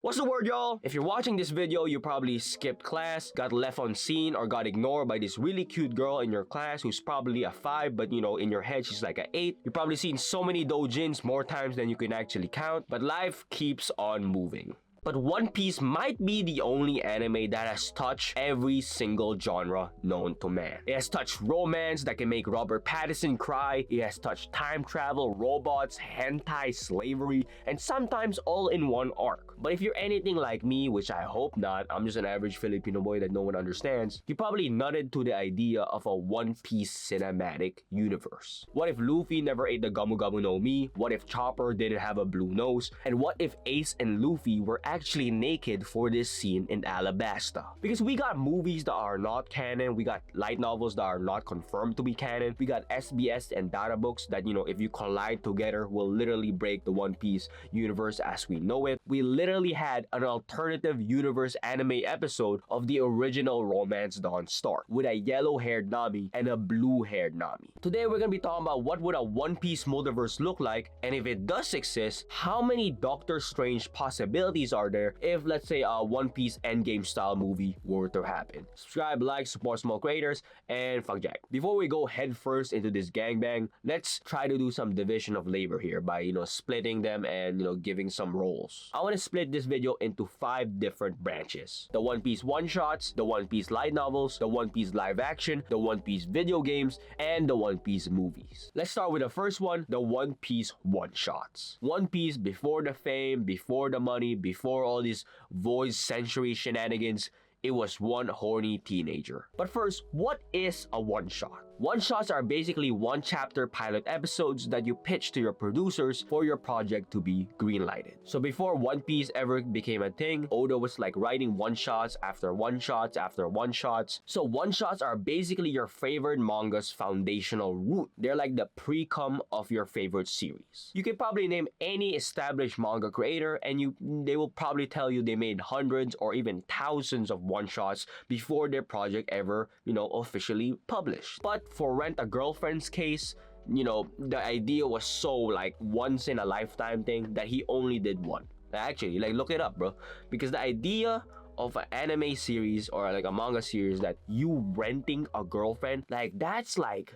What's the word, y'all? If you're watching this video, you probably skipped class, got left on scene, or got ignored by this really cute girl in your class who's probably a 5, but you know, in your head she's like a 8. You've probably seen so many doujins more times than you can actually count, but life keeps on moving. But One Piece might be the only anime that has touched every single genre known to man. It has touched romance that can make Robert Pattinson cry. It has touched time travel, robots, hentai, slavery, and sometimes all in one arc. But if you're anything like me, which I hope not, I'm just an average Filipino boy that no one understands, you probably nutted to the idea of a One Piece cinematic universe. What if Luffy never ate the Gamu Gamu no Mi? What if Chopper didn't have a blue nose? And what if Ace and Luffy were actually naked for this scene in Alabasta? Because we got movies that are not canon, we got light novels that are not confirmed to be canon, we got SBS and data books that, you know, if you collide together will literally break the One Piece universe as we know it. We literally had an alternative universe anime episode of the original Romance Dawn start with a yellow-haired Nami and a blue-haired Nami. Today we're gonna be talking about what would a One Piece multiverse look like, and if it does exist, how many Doctor Strange possibilities are there if, let's say, a One Piece Endgame style movie were to happen. Subscribe, like, support small creators, and fuck Jack. Before we go head first into this gangbang, let's try to do some division of labor here by, you know, splitting them and, you know, giving some roles. I want to split this video into 5 different branches: the One Piece one-shots, the One Piece light novels, the One Piece live action, the One Piece video games, and the One Piece movies. Let's start with the first one, the One Piece one-shots. One Piece before the fame, before the money, before all these voice century shenanigans, it was one horny teenager. But first, what is a one-shot? One-shots are basically one-chapter pilot episodes that you pitch to your producers for your project to be greenlighted. So before One Piece ever became a thing, Oda was like writing one-shots after one-shots after one-shots. So one-shots are basically your favorite manga's foundational root. They're like the pre-cum of your favorite series. You can probably name any established manga creator and they will probably tell you they made hundreds or even thousands of one-shots before their project ever, you know, officially published. But for Rent a Girlfriend's case, you know, the idea was so like once in a lifetime thing that he only did one. Actually, like, look it up, bro. Because the idea of an anime series or like a manga series that you renting a girlfriend, like, that's like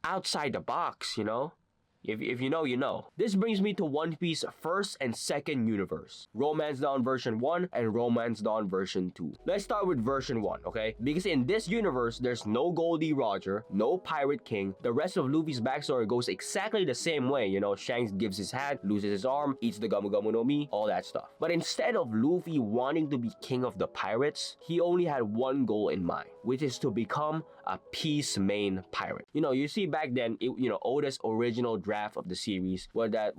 outside the box, you know? If you know, you know. This brings me to One Piece first and second universe. Romance Dawn version 1 and Romance Dawn version 2. Let's start with version 1, okay? Because in this universe, there's no Goldie Roger, no Pirate King. The rest of Luffy's backstory goes exactly the same way, you know? Shanks gives his hand, loses his arm, eats the Gamu Gamu no Mi, all that stuff. But instead of Luffy wanting to be king of the pirates, he only had one goal in mind, which is to become a peace main pirate. You know, you see back then, Oda's original draft of the series was that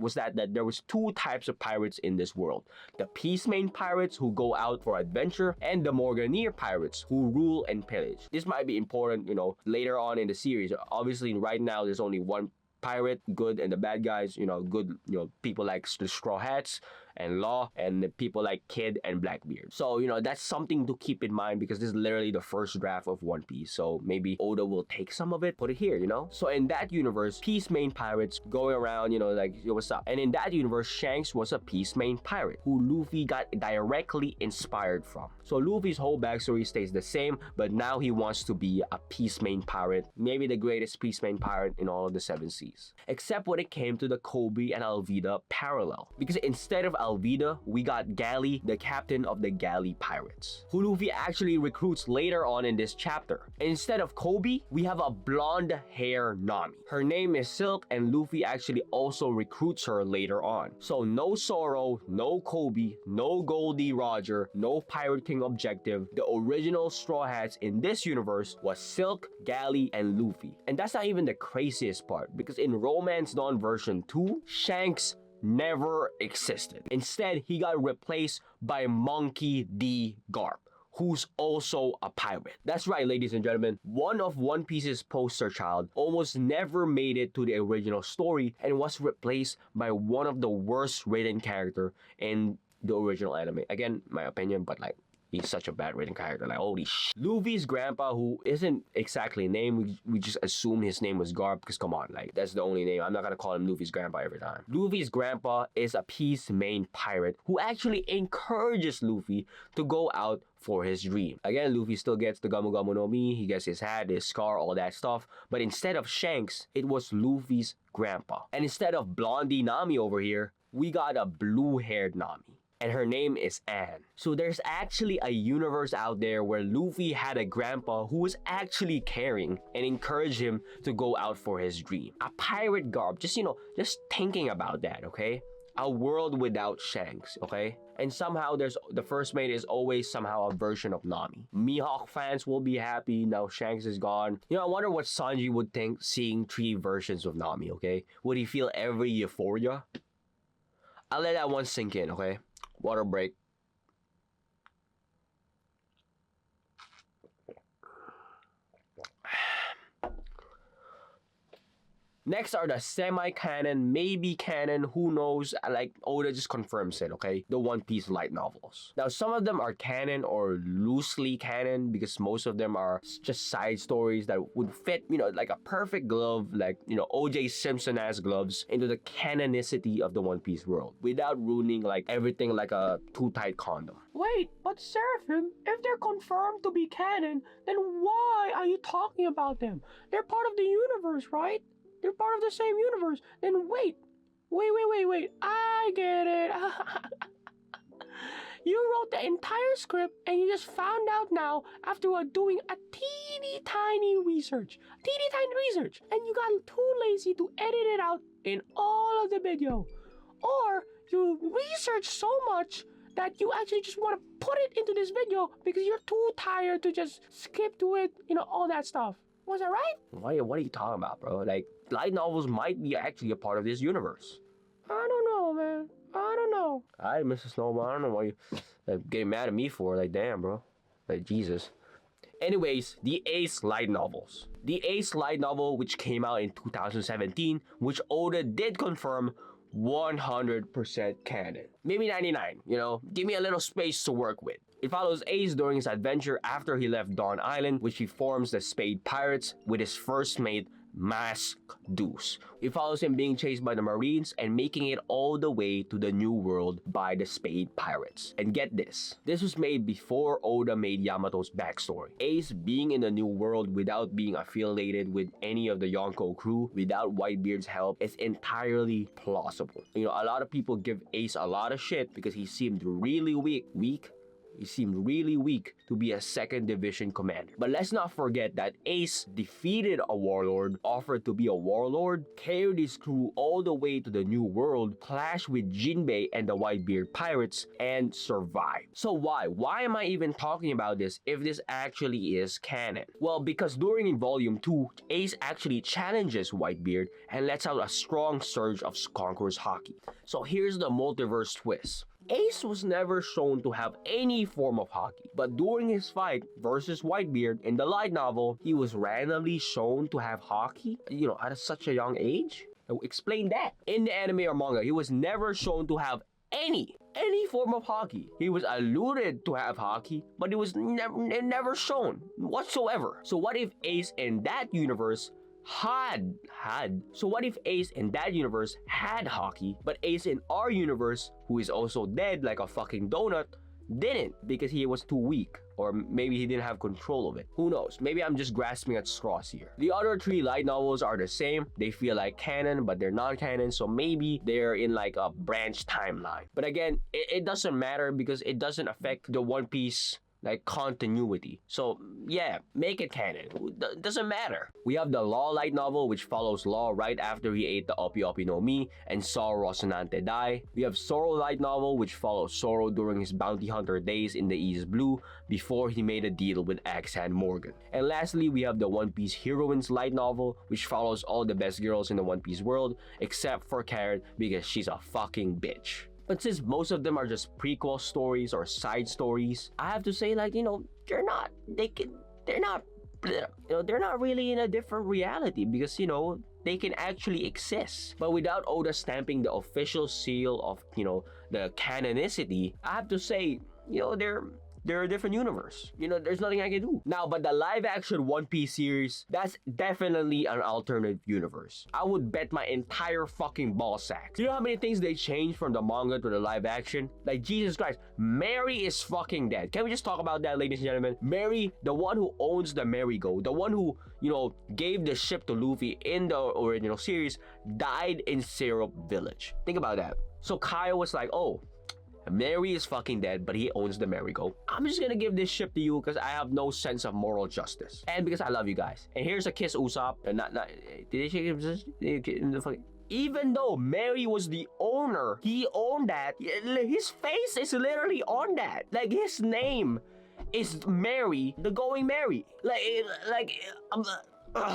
there was 2 types of pirates in this world: the peace main pirates who go out for adventure, and the Morganeer pirates who rule and pillage. This might be important, you know, later on in the series. Obviously, right now there's only one pirate, good, and the bad guys, you know, good, you know, people like the Straw Hats and Law, and the people like Kid and Blackbeard. So, you know, that's something to keep in mind because this is literally the first draft of One Piece. So maybe Oda will take some of it, put it here, you know? So in that universe, peace main pirates going around, you know, like, yo, what's up? And in that universe, Shanks was a peace main pirate who Luffy got directly inspired from. So Luffy's whole backstory stays the same, but now he wants to be a peace main pirate, maybe the greatest peace main pirate in all of the 7 seas. Except when it came to the Kobe and Alvida parallel. Because instead of Alvida, we got Galley, the captain of the Galley Pirates, who Luffy actually recruits later on in this chapter. And instead of Kobe, we have a blonde hair Nami. Her name is Silk, and Luffy actually also recruits her later on. So no Zoro, no Kobe, no Goldie Roger, no Pirate King objective. The original Straw Hats in this universe was Silk, Galley, and Luffy. And that's not even the craziest part, because in Romance Dawn version 2, Shanks never existed. Instead, he got replaced by Monkey D. Garp, who's also a pirate. That's right, ladies and gentlemen. One of One Piece's poster child almost never made it to the original story and was replaced by one of the worst written character in the original anime. Again, my opinion, but like, He's such a bad written character. Like, holy sh. Luffy's grandpa, who isn't exactly named, we just assume his name was Garp because come on, like, that's the only name. I'm not gonna call him Luffy's grandpa every time. Luffy's grandpa is a peace main pirate who actually encourages Luffy to go out for his dream. Again, Luffy still gets the Gamu Gamu no Mi, he gets his hat, his scar, all that stuff. But instead of Shanks, it was Luffy's grandpa. And instead of blondie Nami over here, we got a blue-haired Nami. And her name is Anne. So there's actually a universe out there where Luffy had a grandpa who was actually caring and encouraged him to go out for his dream. A pirate Garp, just thinking about that, okay? A world without Shanks, okay? And somehow there's the first mate is always somehow a version of Nami. Mihawk fans will be happy now Shanks is gone. I wonder what Sanji would think seeing 3 versions of Nami, okay? Would he feel every euphoria? I'll let that one sink in, okay? Water break. Next are the semi-canon, maybe canon, who knows, like Oda just confirms it, okay? The One Piece light novels. Now, some of them are canon or loosely canon because most of them are just side stories that would fit, like a perfect glove, like, O.J. Simpson-ass gloves into the canonicity of the One Piece world without ruining, like, everything like a too-tight condom. Wait, but Seraphim, if they're confirmed to be canon, then why are you talking about them? They're part of the universe, right? They're part of the same universe. Then wait. I get it. You wrote the entire script and you just found out now after doing a teeny tiny research. And you got too lazy to edit it out in all of the video. Or you researched so much that you actually just want to put it into this video because you're too tired to just skip to it, all that stuff. Was that right? What are you talking about, bro? Like, light novels might be actually a part of this universe. I don't know, man. I don't know. Alright, Mr. Snowball, I don't know why you getting mad at me for. Like, damn, bro. Like, Jesus. Anyways, the Ace light novels. The Ace light novel, which came out in 2017, which Oda did confirm 100% canon. Maybe 99, give me a little space to work with. It follows Ace during his adventure after he left Dawn Island, which he forms the Spade Pirates with his first mate, Mask Deuce. It follows him being chased by the Marines and making it all the way to the New World by the Spade Pirates. And get this was made before Oda made Yamato's backstory. Ace being in the New World without being affiliated with any of the Yonko crew, without Whitebeard's help, is entirely plausible. A lot of people give Ace a lot of shit because he seemed really weak. He seemed really weak to be a 2nd Division commander. But let's not forget that Ace defeated a warlord, offered to be a warlord, carried his crew all the way to the New World, clashed with Jinbei and the Whitebeard pirates, and survived. So why? Why am I even talking about this if this actually is canon? Well, because during Volume 2, Ace actually challenges Whitebeard and lets out a strong surge of Conqueror's Haki. So here's the multiverse twist. Ace was never shown to have any form of haki, but during his fight versus Whitebeard in the light novel, he was randomly shown to have haki, at such a young age? Explain that. In the anime or manga, he was never shown to have any form of haki. He was alluded to have haki, but it was never shown whatsoever. So what if Ace in that universe So what if Ace in that universe had haki, but Ace in our universe, who is also dead like a fucking donut, didn't because he was too weak, or maybe he didn't have control of it. Who knows? Maybe I'm just grasping at straws here. The other 3 light novels are the same. They feel like canon, but they're not canon, so maybe they're in like a branch timeline. But again, it doesn't matter because it doesn't affect the One Piece like continuity. So yeah, make it canon. Doesn't matter. We have the Law light novel, which follows Law right after he ate the Opi Opi no Mi and saw Rocinante die. We have Zoro light novel, which follows Zoro during his bounty hunter days in the East Blue before he made a deal with Axe-Hand Morgan. And lastly, we have the One Piece Heroines light novel, which follows all the best girls in the One Piece world except for Carrot because she's a fucking bitch. But since most of them are just prequel stories or side stories, I have to say, like, they're not really in a different reality because, they can actually exist. But without Oda stamping the official seal of, the canonicity, I have to say, they're a different universe. You know, there's nothing I can do. Now, but the live action One Piece series, that's definitely an alternate universe. I would bet my entire fucking ball sacks. You know how many things they changed from the manga to the live action? Like, Jesus Christ, Mary is fucking dead. Can we just talk about that, ladies and gentlemen? Mary, the one who owns the merry-go, the one who, you know, gave the ship to Luffy in the original series, died in Syrup Village. Think about that. So Kyle was like, oh, Mary is fucking dead, but he owns the merry-go. I'm just gonna give this ship to you because I have no sense of moral justice. And because I love you guys. And here's a kiss, Usopp. Did they shake him? Even though Mary was the owner, he owned that. His face is literally on that. Like, his name is Mary, the Going Mary.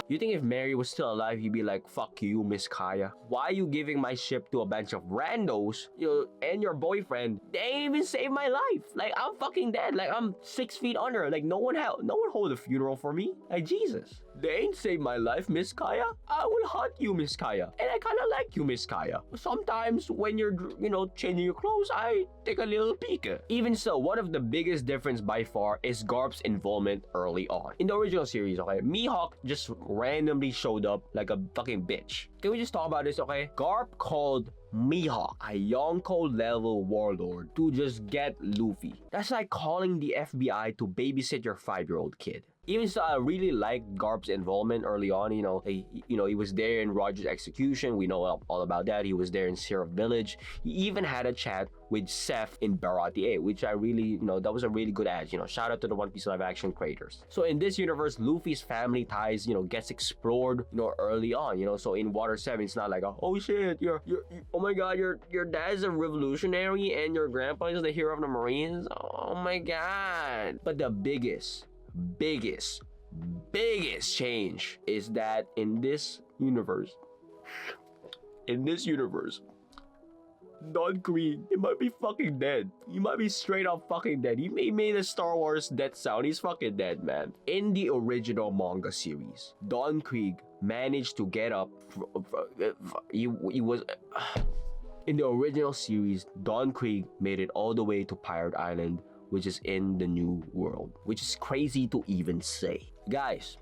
You think if Mary was still alive, he'd be like, fuck you, Miss Kaya. Why are you giving my ship to a bunch of randos, you know, and your boyfriend? They ain't even saved my life. Like, I'm fucking dead. Like, I'm 6 feet under. Like, no one hold a funeral for me. Like, Jesus. They ain't saved my life, Miss Kaya. I will hunt you, Miss Kaya. And I kind of like you, Miss Kaya. Sometimes when you're, you know, changing your clothes, I take a little peek. Even so, one of the biggest difference by far is Garp's involvement early on. In the original series, okay, Mihawk just randomly showed up like a fucking bitch. Can we just talk about this, okay? Garp called Mihawk, a Yonko level warlord, to just get Luffy. That's like calling the FBI to babysit your 5-year-old kid. Even so, I really liked Garp's involvement early on. You know, he was there in Roger's execution. We know all about that. He was there in Syrup Village. He even had a chat with Seth in Baratie, which I really, you know, that was a really good ad. You know, shout out to the One Piece live action creators. So in this universe, Luffy's family ties, you know, gets explored, you know, early on. You know, so in Water 7, it's not like, oh shit, oh my god, your dad's a revolutionary and your grandpa is the hero of the Marines. Oh my god. But the biggest change is that in this universe, Don Krieg, he might be fucking dead. He might be straight up fucking dead. He made a Star Wars death sound. He's fucking dead, man. In the original manga series, Don Krieg managed to get up. He was. In the original series, Don Krieg made it all the way to Pirate Island, which is in the new world, which is crazy to even say. Guys,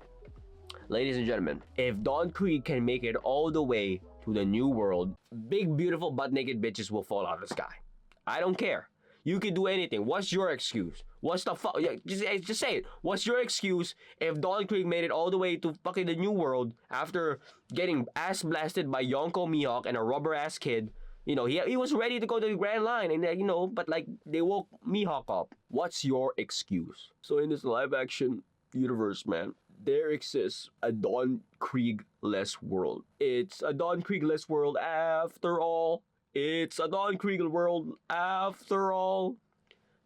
ladies and gentlemen, if Don Krieg can make it all the way to the new world, big, beautiful, butt-naked bitches will fall out of the sky. I don't care. You can do anything. What's your excuse? What's the fuck? Yeah, just say it. What's your excuse if Don Krieg made it all the way to fucking the new world after getting ass blasted by Yonko Mihawk and a rubber-ass kid? You know, he was ready to go to the Grand Line, and you know, but like they woke Mihawk up. What's your excuse? So in this live-action universe, man, there exists a Don Krieg-less world. It's a Don Krieg-less world after all. It's a Don Krieg world after all.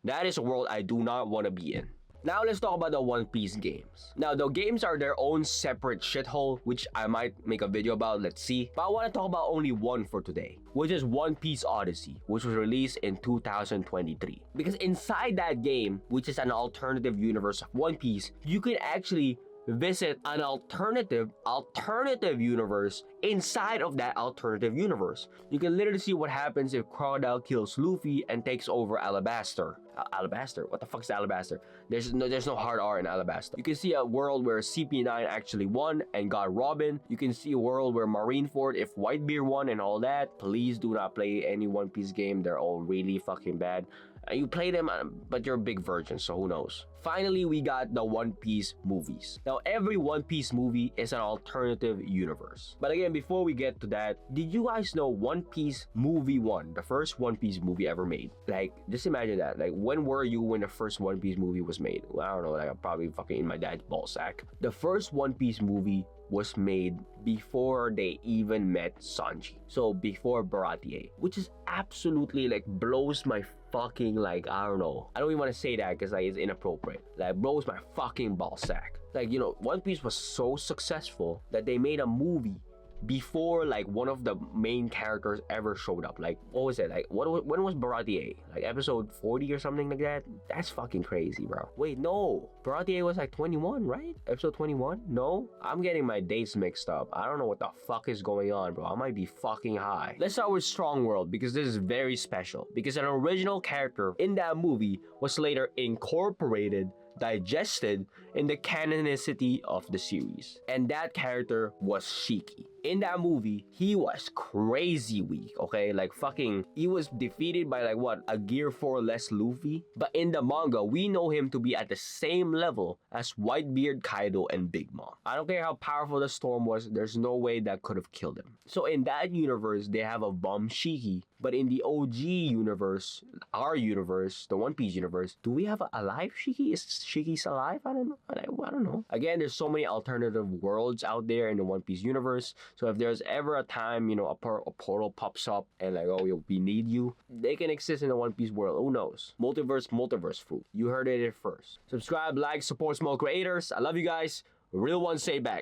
That is a world I do not want to be in. Now let's talk about the One Piece games. Now the games are their own separate shithole, which I might make a video about, let's see. But I want to talk about only one for today, which is One Piece Odyssey, which was released in 2023. Because inside that game, which is an alternative universe of One Piece, you can actually visit an alternative universe inside of that alternative universe. You can literally see what happens if Crocodile kills Luffy and takes over Alabasta. Alabasta? What the fuck is Alabasta? There's no hard R in Alabasta. You can see a world where CP9 actually won and got Robin. You can see a world where Marineford, if Whitebeard won and all that. Please do not play any One Piece game. They're all really fucking bad. You play them, but you're a big virgin, so who knows. Finally, we got the One Piece movies. Now, every One Piece movie is an alternative universe. But again, before we get to that, did you guys know One Piece Movie 1, the first One Piece movie ever made? Like, just imagine that. Like, when were you when the first One Piece movie was made? Well, I don't know, like, I'm probably fucking in my dad's ballsack. The first One Piece movie was made before they even met Sanji. So before Baratie, which is absolutely like blows my fucking like, I don't know. I don't even want to say that because like it's inappropriate. Like blows my fucking ballsack. Like, you know, One Piece was so successful that they made a movie before like one of the main characters ever showed up. Like, what was it? Like, when was Baratier? Like episode 40 or something like that? That's fucking crazy, bro. Wait, no. Baratier was like 21, right? Episode 21? No? I'm getting my dates mixed up. I don't know what the fuck is going on, bro. I might be fucking high. Let's start with Strong World because this is very special. Because an original character in that movie was later incorporated, digested in the canonicity of the series. And that character was Shiki. In that movie, he was crazy weak, okay? Like fucking, he was defeated by like what, a Gear 4 less Luffy? But in the manga, we know him to be at the same level as Whitebeard, Kaido, and Big Mom. I don't care how powerful the storm was, there's no way that could have killed him. So in that universe, they have a bum Shiki. But in the OG universe, our universe, the One Piece universe, do we have a alive Shiki? Is Shiki alive? I don't know. I don't know. Again, there's so many alternative worlds out there in the One Piece universe. So if there's ever a time, you know, a portal pops up and like, oh, we need you, they can exist in the One Piece world. Who knows? Multiverse fruit. You heard it here first. Subscribe, like, support small creators. I love you guys. Real ones say back.